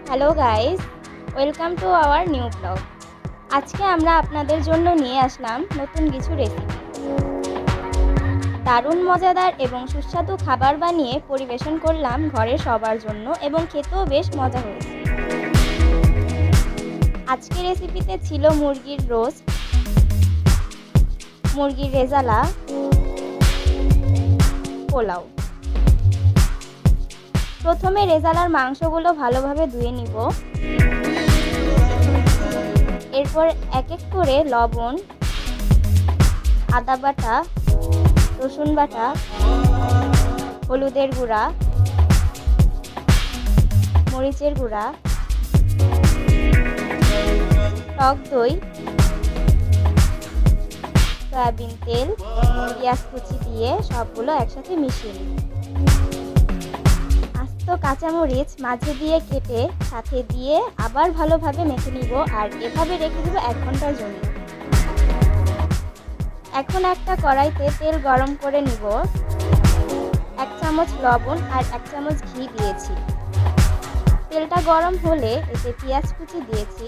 Hello guys, welcome to our new blog. আজকে আমরা আপনাদের জন্য নিয়ে আসলাম নতুন কিছু রেসিপি। দারুণ মজাদার এবং সুস্বাদু খাবার বানিয়ে পরিবেশন করলাম ঘরের সবার জন্য এবং খেতেও বেশ মজা হয়েছে। আজকে রেসিপিতে ছিল মুরগির রোস্ট, মুরগির রেজালা, পোলাও। প্রথমে রেজালার মাংসগুলো ভালোভাবে ধুয়ে নিব। এরপর এক এক করে লবণ, আদা বাটা, রসুন বাটা, হলুদের গুঁড়া, মরিচের গুঁড়া, টক দই, সয়াবিন তেল, পেঁয়াজ কুচি দিয়ে সবগুলো একসাথে মিশিয়ে নিব। আস্ত কাঁচামরিচ মাঝে দিয়ে কেটে সাথে দিয়ে আবার ভালোভাবে মেখে নিব আর এভাবে রেখে দেব 1 ঘন্টার জন্য। এখন একটা কড়াইতে তেল গরম করে নিব। 1 চামচ লবণ আর 1 চামচ ঘি দিয়েছি। তেলটা গরম হলে এতে পেঁয়াজ কুচি দিয়েছি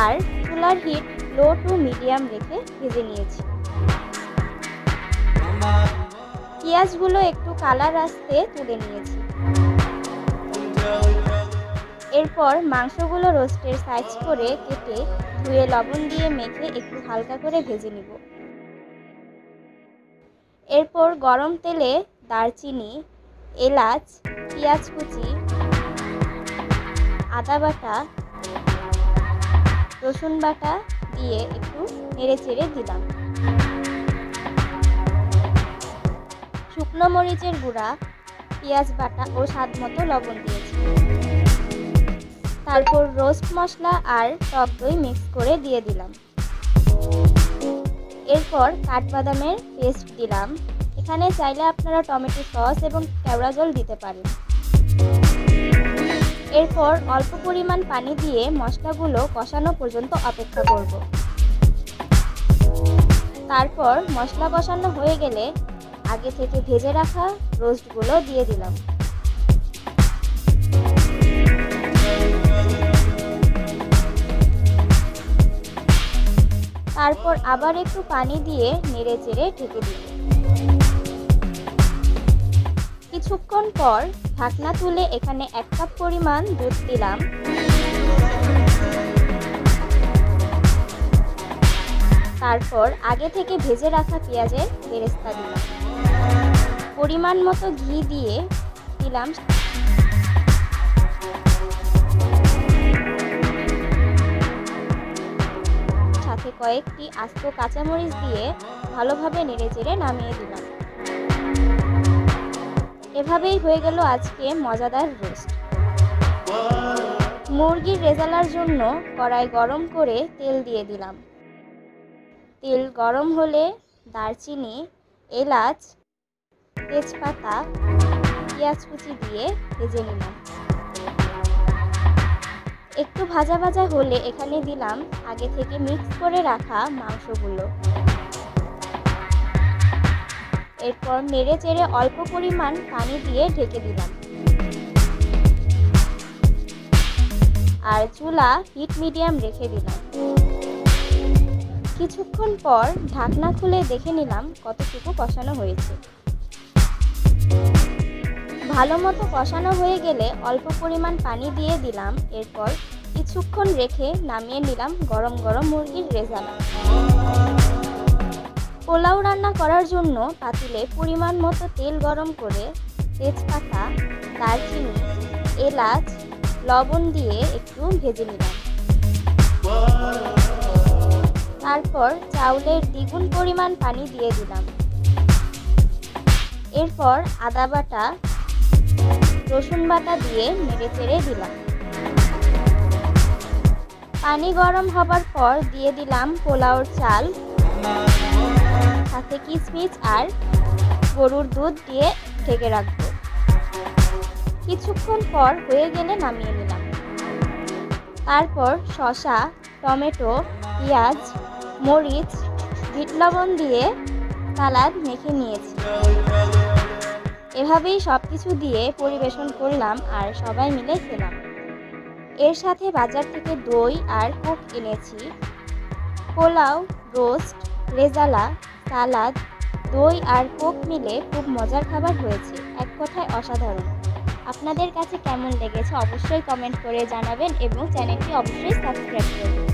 আর চুলার হিট লো টু মিডিয়াম রেখে ভেজে নিয়েছি। পেঁয়াজগুলো একটু কালার আসতে তুলে নিয়েছি। এরপর মাংসগুলো রোস্টের সাইজ করে কেটে ধুয়ে লবণ দিয়ে মেখে একটু হালকা করে ভেজে নিব। এরপর গরম তেলে দারচিনি, এলাচ, পেঁয়াজ কুচি, আদা বাটা, রসুন বাটা দিয়ে একটু নেড়েচেড়ে দিলাম। শুকনো মরিচের গুঁড়া, পেঁয়াজ বাটা ও স্বাদ মতো লবণ দিয়েছি। তারপর রোস্ট মশলা আর টক দই মিক্স করে দিয়ে দিলাম। এরপর কাঠবাদামের পেস্ট দিলাম। এখানে চাইলে আপনারা টমেটো সস এবং কেওড়া জল দিতে পারেন। এরপর অল্প পরিমাণ পানি দিয়ে মশলাগুলো কষানো পর্যন্ত অপেক্ষা করব। তারপর মশলা কষানো হয়ে গেলে আগে থেকে ভেজে রাখা রোস্টগুলো দিয়ে দিলাম। তারপর আবার একটু পানি দিয়ে নেড়েচেড়ে ঢেকে দিন। কিছুক্ষণ পর ঢাকনা তুলে এখানে 1 কাপ পরিমাণ দুধ দিলাম। তারপর আগে থেকে ভেজে রাখা পেঁয়াজের বেরেস্তা দিলাম। পরিমাণ মতো ঘি দিয়ে দিলাম। সাথে কয়েকটি আস্ত কাঁচামরিচ দিয়ে ভালোভাবে নেড়েচেড়ে নামিয়ে দিলাম। এভাবেই হয়ে গেল আজকে মজাদার রোস্ট। মুরগির রেজালার জন্য কড়াই গরম করে তেল দিয়ে দিলাম। তেল গরম হলে দারচিনি, এলাচ, তেজপাতা, পেঁয়াজ কুচি দিয়ে ভেজে নিলাম। একটু ভাজা ভাজা হলে এখানে দিলাম আগে থেকে মিক্স করে রাখা মাংসগুলো। এরপর নেড়ে চেড়ে অল্প পরিমাণ পানি দিয়ে ঢেকে দিলাম আর চুলা হিট মিডিয়াম রেখে দিলাম। কিছুক্ষণ পর ঢাকনা খুলে দেখে নিলাম কতটুকু কষানো হয়েছে। ভালো মতো কষানো হয়ে গেলে অল্প পরিমাণ পানি দিয়ে দিলাম। এরপর কিছুক্ষণ রেখে নামিয়ে নিলাম গরম গরম মুরগির রেজালা। পোলাও রান্না করার জন্য পাতিলে পরিমাণ মতো তেল গরম করে তেজপাতা, দারচিনি, এলাচ, লবণ দিয়ে একটু ভেজে নিলাম। তারপর চাউলের দ্বিগুণ পরিমাণ পানি দিয়ে দিলাম। এরপর আদা বাটা, রসুন বাটা দিয়ে নেড়েচেড়ে দিলাম। পানি গরম হবার পর দিয়ে দিলাম পোলাওর চাল, সাথে কিশমিশ আর গরুর দুধ দিয়ে ঢেকে রাখবো। কিছুক্ষণ পর হয়ে গেলে নামিয়ে নিলাম। তারপর শসা, টমেটো, পেঁয়াজ, মরিচ, বিট লবণ দিয়ে সালাদ মেখে নিয়েছি। এভাবেই সব কিছু দিয়ে পরিবেশন করলাম আর সবাই মিলে খেলাম। এর সাথে বাজার থেকে দই আর কোক এনেছি। পোলাও, রোস্ট, রেজালা, সালাদ, দই আর কোক মিলে খুব মজার খাবার হয়েছে। এক কথায় অসাধারণ। আপনাদের কাছে কেমন লেগেছে অবশ্যই কমেন্ট করে জানাবেন এবং চ্যানেলটি অবশ্যই সাবস্ক্রাইব করবেন।